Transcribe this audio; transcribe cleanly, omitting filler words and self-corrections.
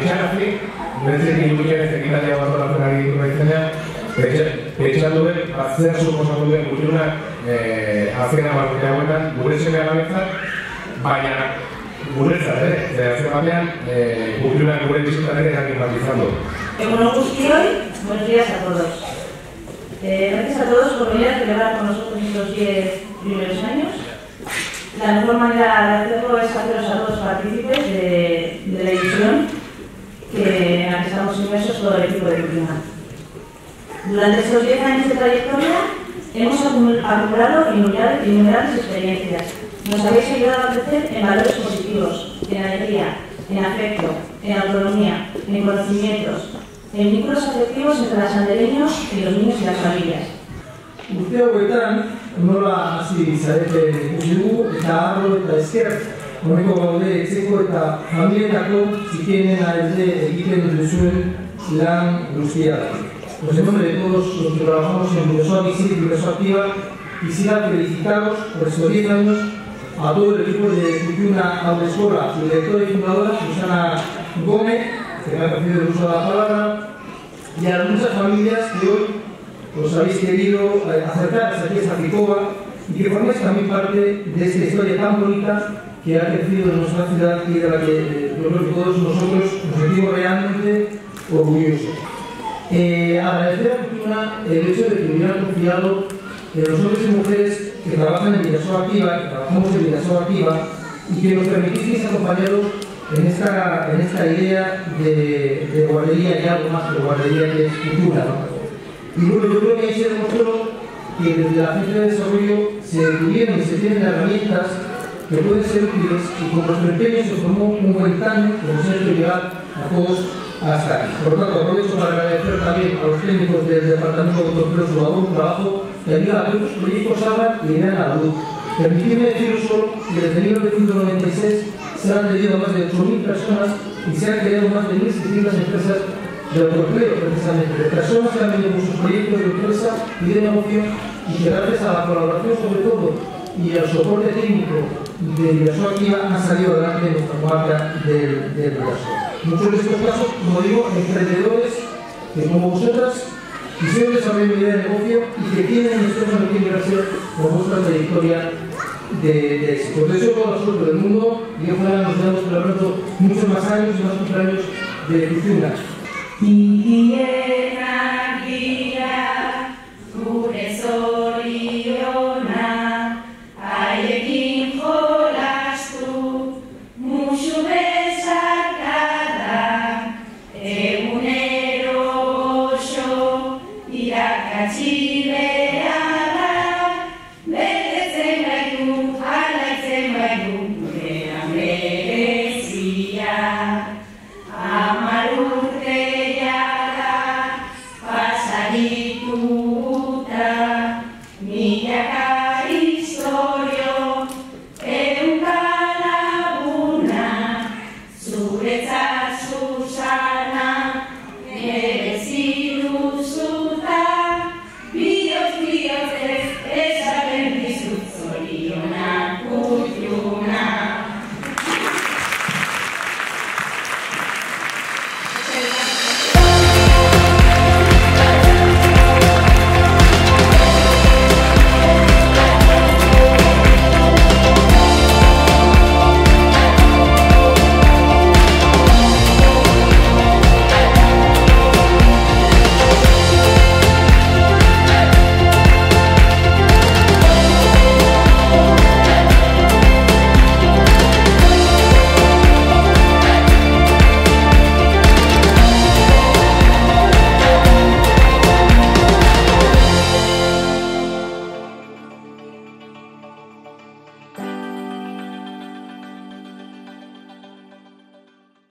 pentsarazi, guretzek iruditzen ez ekitaldia bat olatzen ari izanean, pentsan duen, zer suposatu duen gutxunak azken amarrute hauetan, gure seme alabetzat, baina guretzat, azken batean, gutxunak gure bizitzat ere jakin bat izan du. Egunon guztioi, buenos días a todos. Gracias a todos por venir a celebrar con nosotros estos 10 primeros años. La mejor manera de hacerlo es haceros a todos partícipes de la ilusión en la que estamos inmersos todo el equipo de Cultura. Durante estos 10 años de trayectoria hemos acumulado innumerables experiencias. Nos habéis ayudado a crecer en valores positivos, en alegría, en afecto, en autonomía, en conocimientos, en vínculos afectivos entre los andereños y los niños y las familias. Urte hauetan, nola hasi zarete ikusi dugu eta arlo eta esker honeko gaude etxeko eta familietako txikienen alde egiten duzuen lan guztia. Pues en nombre de todos los que trabajamos en Bidasoa Bizi y Bidasoa Activa, quisiera felicitaros por estos 10 años a todo el equipo de Cultura Autoescola, su directora y fundadora, Susana Gómez, que me ha ofrecido el uso de la palabra, y a las muchas familias que hoy os habéis querido acercar hasta aquí a Picova y que formáis también parte de esta historia tan bonita que ha crecido en nuestra ciudad y de la que yo creo que todos nosotros nos sentimos realmente orgullosos. Agradecer a Cultura el hecho de que me hubieran confiado en los hombres y mujeres que trabajan en Bidasoa Activa, que trabajamos en Bidasoa Activa y que nos permitisteis acompañaros en esta idea de guardería y algo más que guardería, que es Cultura, ¿no? Y bueno, yo creo que ahí se demostró que desde la Agencia de Desarrollo se tuvieron y se tienen herramientas que pueden ser útiles y con nuestro empeño se formó un buen tándem que nos ha hecho llegar a todos hasta aquí. Por lo tanto, aprovecho para agradecer también a los técnicos del Departamento de Control su labor, un trabajo que ayuda a que otros proyectos salgan y lleguen a la luz. Permitidme deciros solo que desde 1996 se han atendido a más de 8.000 personas y se han creado más de 1.600 empresas de autoempleo, precisamente, de personas que han venido con sus proyectos de empresa y de negocio y que gracias a la colaboración sobre todo y al soporte técnico de Bidasoa Activa han salido adelante en nuestra comarca del Bidasoa. Muchos de estos casos, como digo, emprendedores que como vosotras quisieron desarrollar una idea de negocio y que tienen en este momento que hacer por vuestra trayectoria de éxito. Os deseo toda la suerte del mundo y ojalá nos veamos celebrando muchos más años y más cumpleaños de Cultura. Gienak dira gure